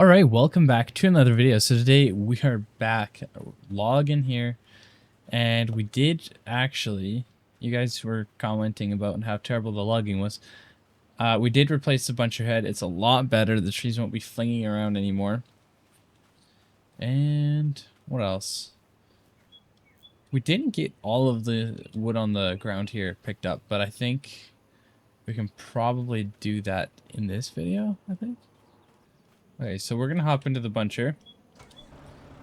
Alright, welcome back to another video. So today we are back, log in here, and we did actually, you guys were commenting about how terrible the logging was. We did replace the buncher head. It's a lot better. The trees won't be flinging around anymore. And what else? We didn't get all of the wood on the ground here picked up, but I think we can probably do that in this video, I think. Okay, so we're gonna hop into the buncher.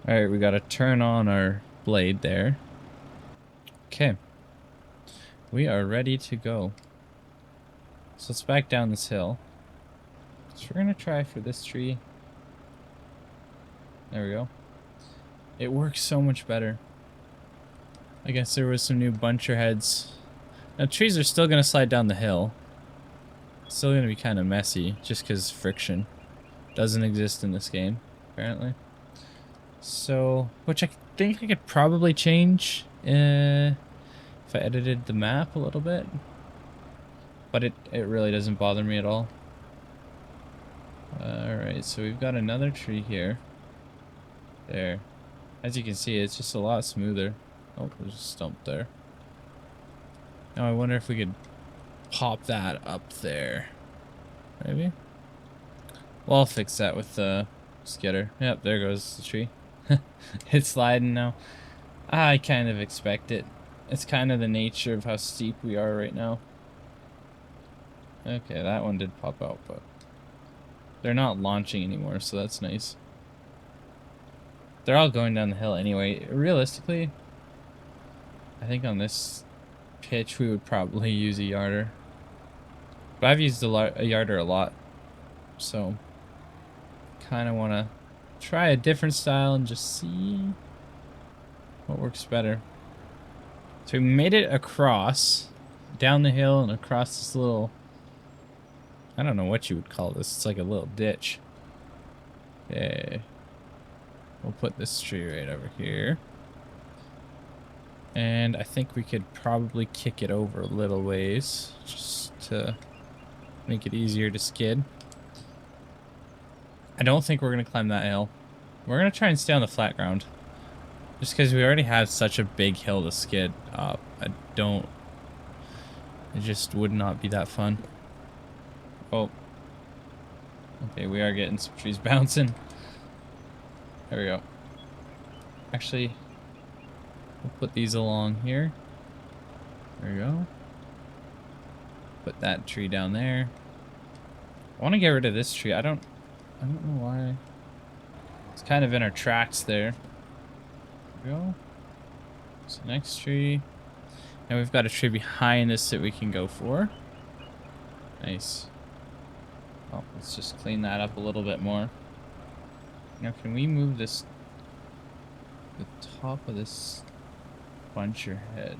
Alright, we gotta turn on our blade there. Okay. We are ready to go. So let's back down this hill. So we're gonna try for this tree. There we go. It works so much better. I guess there was some new buncher heads. Now trees are still gonna slide down the hill. Still gonna be kind of messy, just because friction doesn't exist in this game, apparently. So, which I think I could probably change if I edited the map a little bit. But it really doesn't bother me at all. Alright, so we've got another tree here. There. As you can see, it's just a lot smoother. Oh, there's a stump there. Now I wonder if we could pop that up there. Maybe? Well, I'll fix that with the skidder. Yep, there goes the tree. It's sliding now. I kind of expect it. It's kind of the nature of how steep we are right now. Okay, that one did pop out, but they're not launching anymore, so that's nice. They're all going down the hill anyway. Realistically, I think on this pitch we would probably use a yarder. But I've used a yarder a lot, so kind of want to try a different style and just see what works better. So we made it across, down the hill and across this little, I don't know what you would call this. It's like a little ditch. Okay. We'll put this tree right over here. And I think we could probably kick it over a little ways just to make it easier to skid. I don't think we're going to climb that hill. We're going to try and stay on the flat ground. Just because we already have such a big hill to skid up. It just would not be that fun. Oh. Okay, we are getting some trees bouncing. There we go. Actually, we'll put these along here. There we go. Put that tree down there. I want to get rid of this tree. I don't know why. It's kind of in our tracks there. There we go. So next tree. Now we've got a tree behind us that we can go for. Nice. Oh, let's just clean that up a little bit more. Now can we move this, the top of this buncher head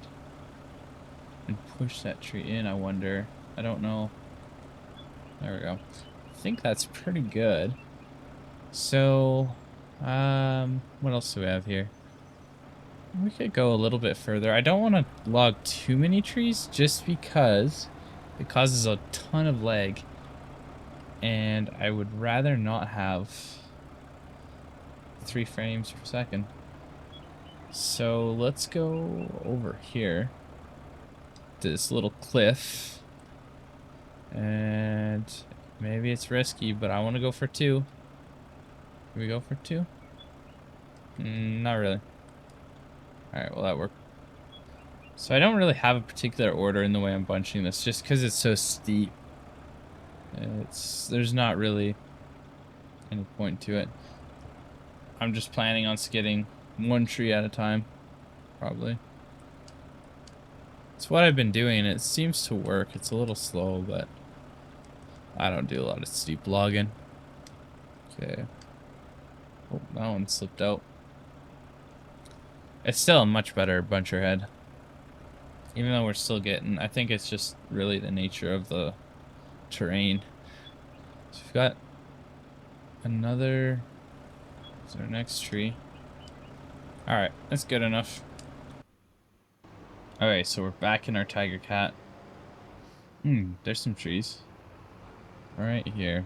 and push that tree in, I wonder. I don't know. There we go. I think that's pretty good. So, what else do we have here? We could go a little bit further. I don't want to log too many trees just because it causes a ton of lag. And I would rather not have 3 frames per second. So let's go over here to this little cliff. And maybe it's risky, but I want to go for 2. Can we go for 2? Not really. Alright, well that worked. So I don't really have a particular order in the way I'm bunching this, just because it's so steep. There's not really any point to it. I'm just planning on skidding 1 tree at a time, probably. It's what I've been doing, and it seems to work. It's a little slow, but I don't do a lot of steep logging. Okay. Oh, that one slipped out. It's still a much better buncher head. Even though we're still getting, I think it's just really the nature of the terrain. So we've got another, it's our next tree. Alright, that's good enough. Alright, so we're back in our tiger cat. There's some trees. Right here.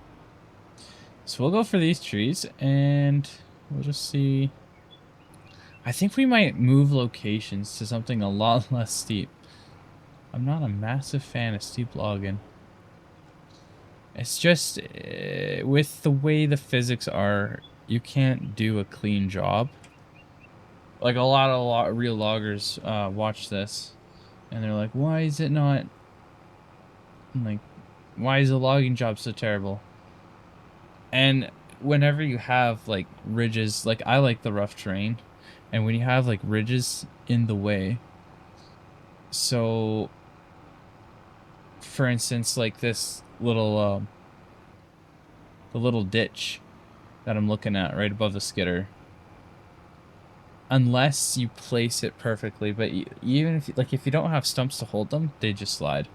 So we'll go for these trees, and we'll just see. I think we might move locations to something a lot less steep. I'm not a massive fan of steep logging. It's just, with the way the physics are, you can't do a clean job. Like a lot of real loggers watch this, and they're like, why is it not, like, why is the logging job so terrible? And whenever you have, like, ridges, like, I like the rough terrain, and when you have, like, ridges in the way, so, for instance, like this little, the little ditch that I'm looking at right above the skidder, unless you place it perfectly, but even if, like, if you don't have stumps to hold them, they just slide.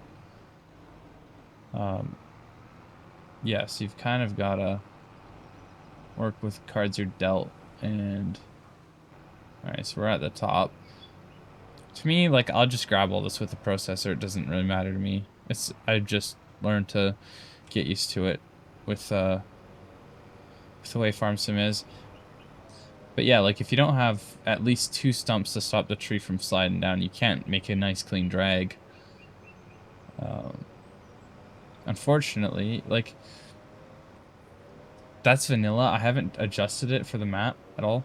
Yes, you've kind of got to work with cards you're dealt, and alright, so we're at the top. To me, like, I'll just grab all this with the processor. It doesn't really matter to me. I've just learned to get used to it with the way farm sim is. But yeah, like, if you don't have at least 2 stumps to stop the tree from sliding down, you can't make a nice clean drag. Unfortunately, like, that's vanilla. I haven't adjusted it for the map at all,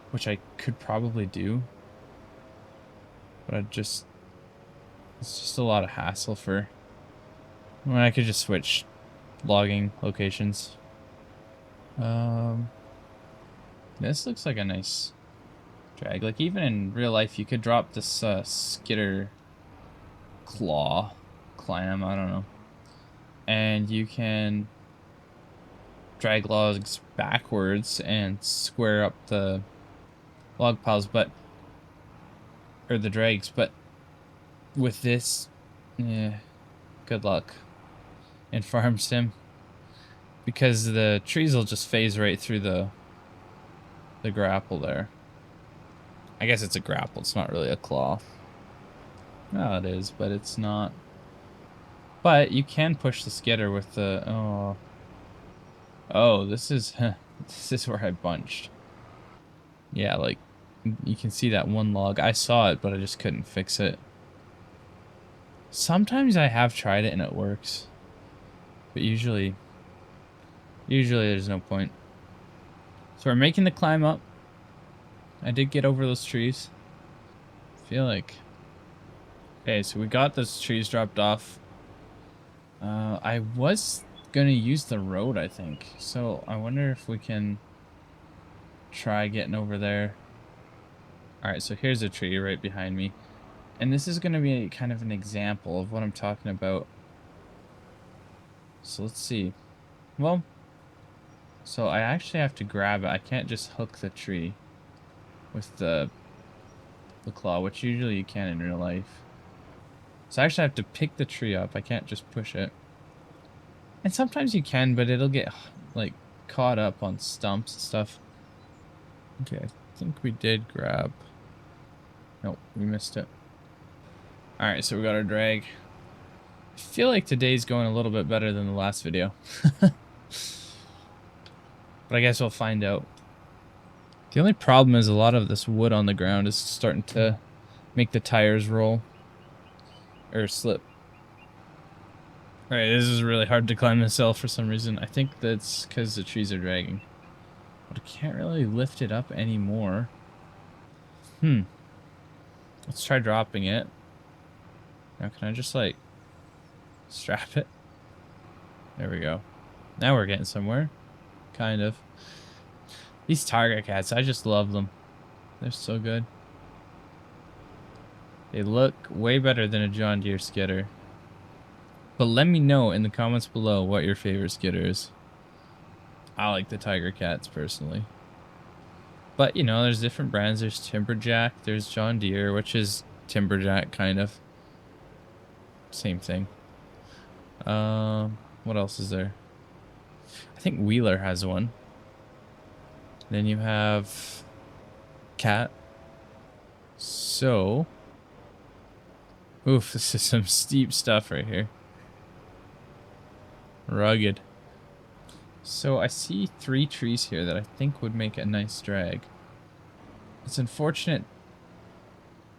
which I could probably do. But it's just a lot of hassle for when I could just switch logging locations. This looks like a nice drag. Like, even in real life, you could drop this skidder clam, I don't know. And you can drag logs backwards and square up the log piles, or the drags, but with this, good luck in farm sim, because the trees will just phase right through the grapple there. I guess it's a grapple, it's not really a claw. No, it is, but it's not. But you can push the skidder with the, oh, this is this is where I bunched. Yeah, like, you can see that one log. I saw it, but I just couldn't fix it. Sometimes I have tried it and it works, but usually there's no point. So we're making the climb up. I did get over those trees. I feel like, okay, so we got those trees dropped off. I was gonna use the road, I think. So I wonder if we can try getting over there. All right, so here's a tree right behind me. And this is gonna be kind of an example of what I'm talking about. So let's see. Well, so I actually have to grab it. I can't just hook the tree with the claw, which usually you can in real life. So I actually have to pick the tree up. I can't just push it. And sometimes you can, but it'll get, like, caught up on stumps and stuff. Okay, I think we did grab. Nope, we missed it. Alright, so we got our drag. I feel like today's going a little bit better than the last video. But I guess we'll find out. The only problem is a lot of this wood on the ground is starting to make the tires roll. Or slip. Alright, this is really hard to climb this hill for some reason. I think that's because the trees are dragging. But I can't really lift it up anymore. Let's try dropping it. Now can I just, like, strap it? There we go. Now we're getting somewhere. Kind of. These tiger cats, I just love them. They're so good. They look way better than a John Deere skidder. But let me know in the comments below what your favorite skidder is. I like the tiger cats personally. But, you know, there's different brands. There's Timberjack. There's John Deere, which is Timberjack, kind of. Same thing. What else is there? I think Wheeler has one. Then you have Cat. So, oof, this is some steep stuff right here. Rugged. So I see 3 trees here that I think would make a nice drag. It's unfortunate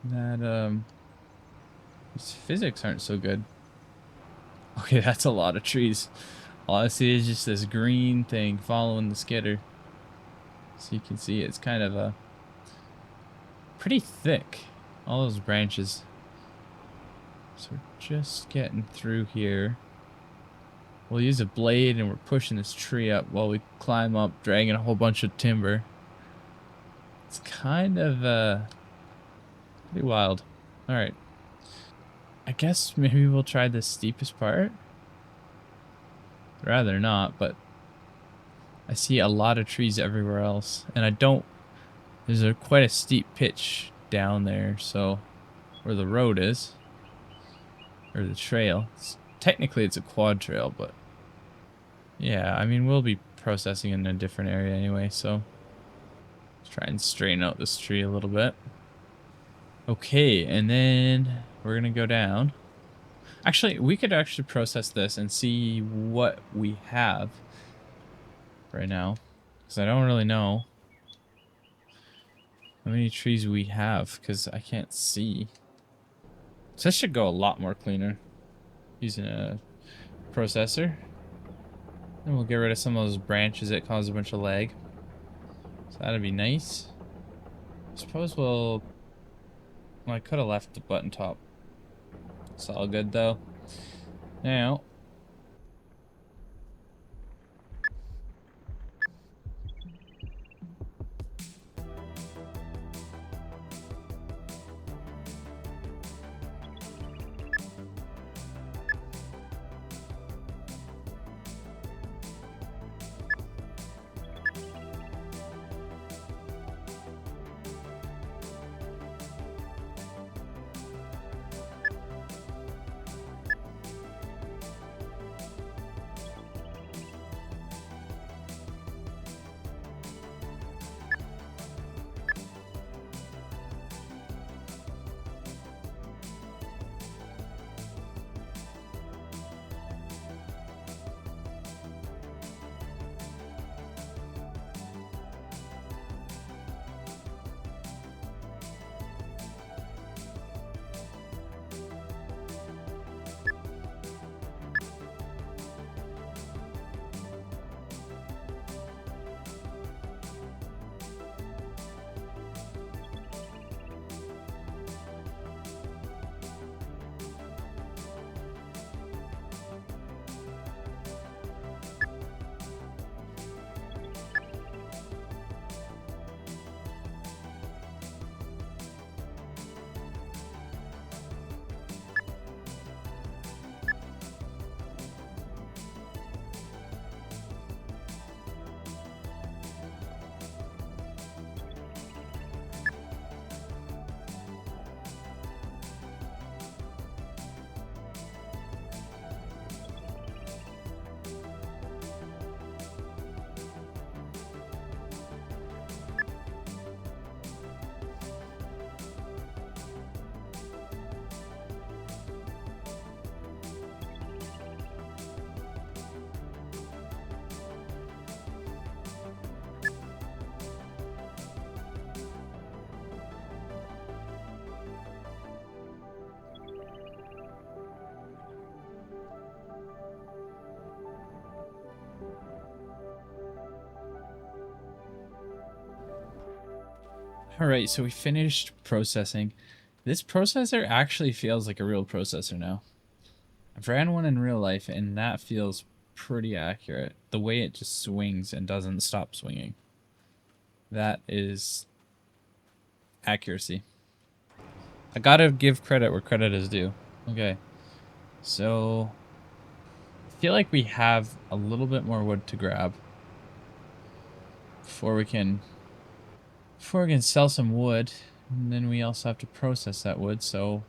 that these physics aren't so good. Okay, that's a lot of trees. All I see is just this green thing following the skidder. So you can see it's kind of pretty thick. All those branches. So we're just getting through here. We'll use a blade and we're pushing this tree up while we climb up, dragging a whole bunch of timber. It's kind of pretty wild. Alright. I guess maybe we'll try the steepest part. I'd rather not, but I see a lot of trees everywhere else. And I don't... There's quite a steep pitch down there, so... Where the road is. Or the trail. Technically it's a quad trail, but... Yeah, I mean, we'll be processing in a different area anyway, so... Let's try and straighten out this tree a little bit. Okay, and then we're gonna go down. Actually, we could actually process this and see what we have right now. Because I don't really know how many trees we have, because I can't see. So this should go a lot more cleaner using a processor. And we'll get rid of some of those branches that cause a bunch of lag. So that'd be nice. I suppose we'll... Well, I could have left the button top. It's all good though. Now... Alright, so we finished processing. This processor actually feels like a real processor now. I've ran one in real life and that feels pretty accurate. The way it just swings and doesn't stop swinging. That is accuracy. I gotta give credit where credit is due. Okay, so I feel like we have a little bit more wood to grab before we can sell some wood, and then we also have to process that wood, so...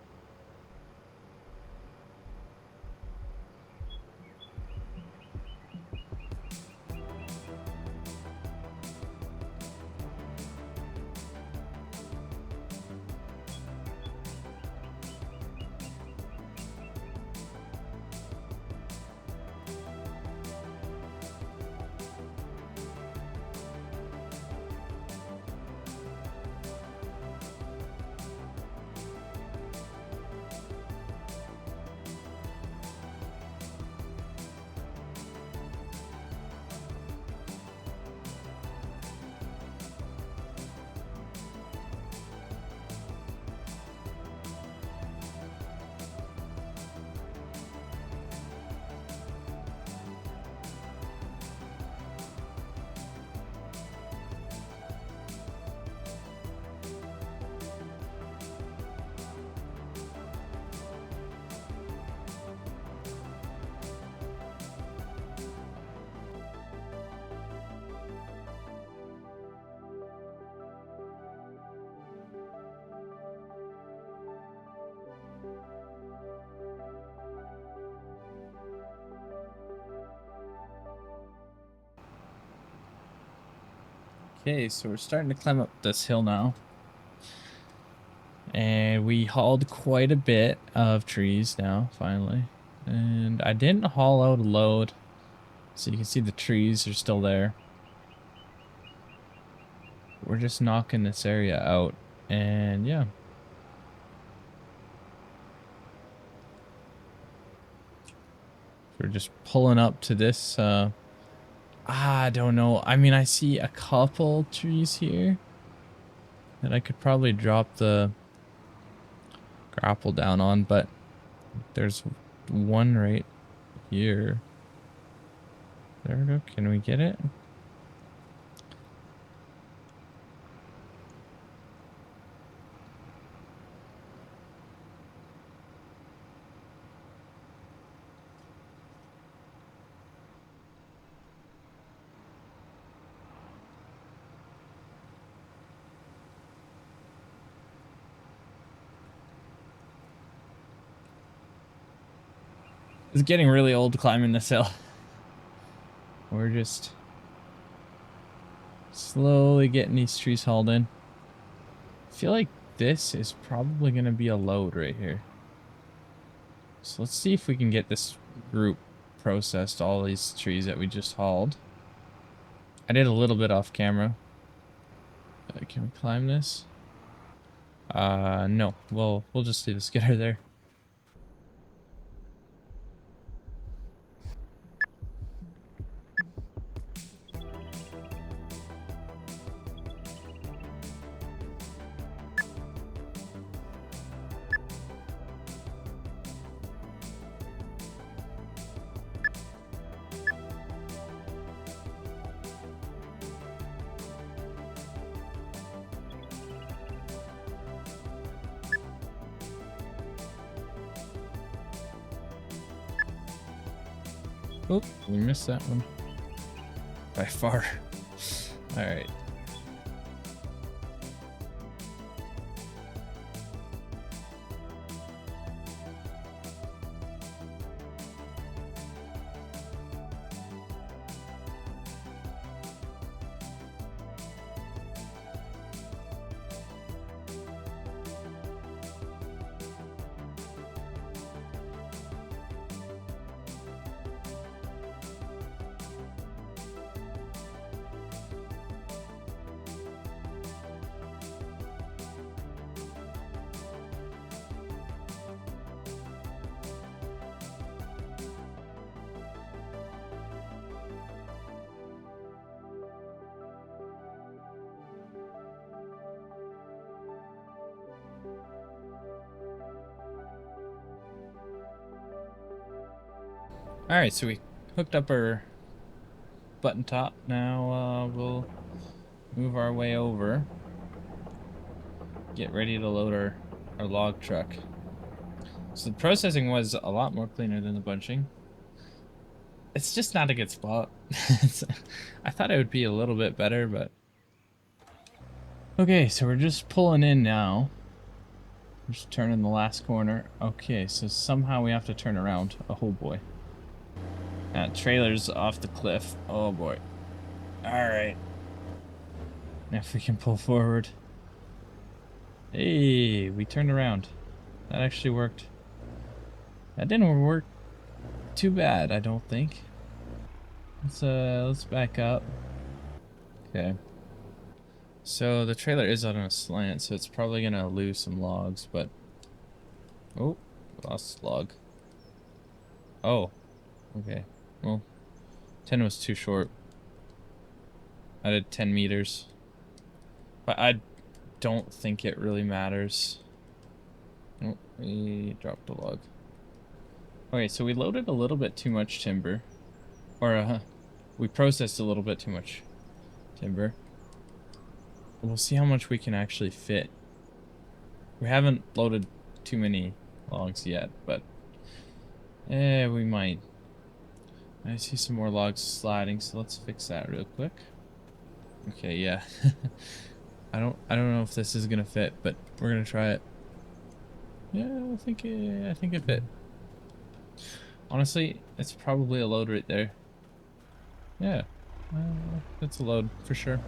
Okay, so we're starting to climb up this hill now. And we hauled quite a bit of trees now, finally. And I didn't haul out a load. So you can see the trees are still there. We're just knocking this area out. And yeah. We're just pulling up to this. I don't know. I mean, I see a couple trees here that I could probably drop the grapple down on, but there's one right here. There we go. Can we get it? It's getting really old climbing this hill. We're just slowly getting these trees hauled in. I feel like this is probably going to be a load right here. So let's see if we can get this group processed, all these trees that we just hauled. I did a little bit off camera. Can we climb this? No. We'll just do the skidder there. Oh, we missed that one. By far. Alright. Alright, so we hooked up our button top. Now we'll move our way over. Get ready to load our log truck. So the processing was a lot more cleaner than the bunching. It's just not a good spot. I thought it would be a little bit better, but... Okay, so we're just pulling in now. Just turning the last corner. Okay, so somehow we have to turn around. Oh boy. That trailer's off the cliff. Oh boy. Alright. Now if we can pull forward. Hey, we turned around. That actually worked. That didn't work too bad, I don't think. Let's back up. Okay. So the trailer is on a slant, so it's probably gonna lose some logs, but... Oh, lost log. Oh, okay. Well, 10 was too short. I did 10 meters. But I don't think it really matters. Oh, we dropped a log. Okay, so we loaded a little bit too much timber. Or, we processed a little bit too much timber. We'll see how much we can actually fit. We haven't loaded too many logs yet, but... we might. I see some more logs sliding, so let's fix that real quick. Okay, yeah. I don't know if this is gonna fit, but we're gonna try it. Yeah, I think it fit. Honestly, it's probably a load right there. Yeah, that's a load for sure.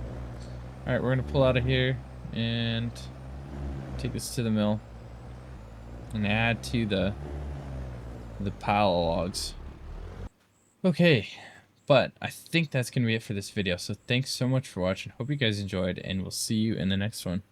Alright, we're gonna pull out of here and take this to the mill and add to the pile of logs. Okay, but I think that's gonna be it for this video. So thanks so much for watching. Hope you guys enjoyed, and we'll see you in the next one.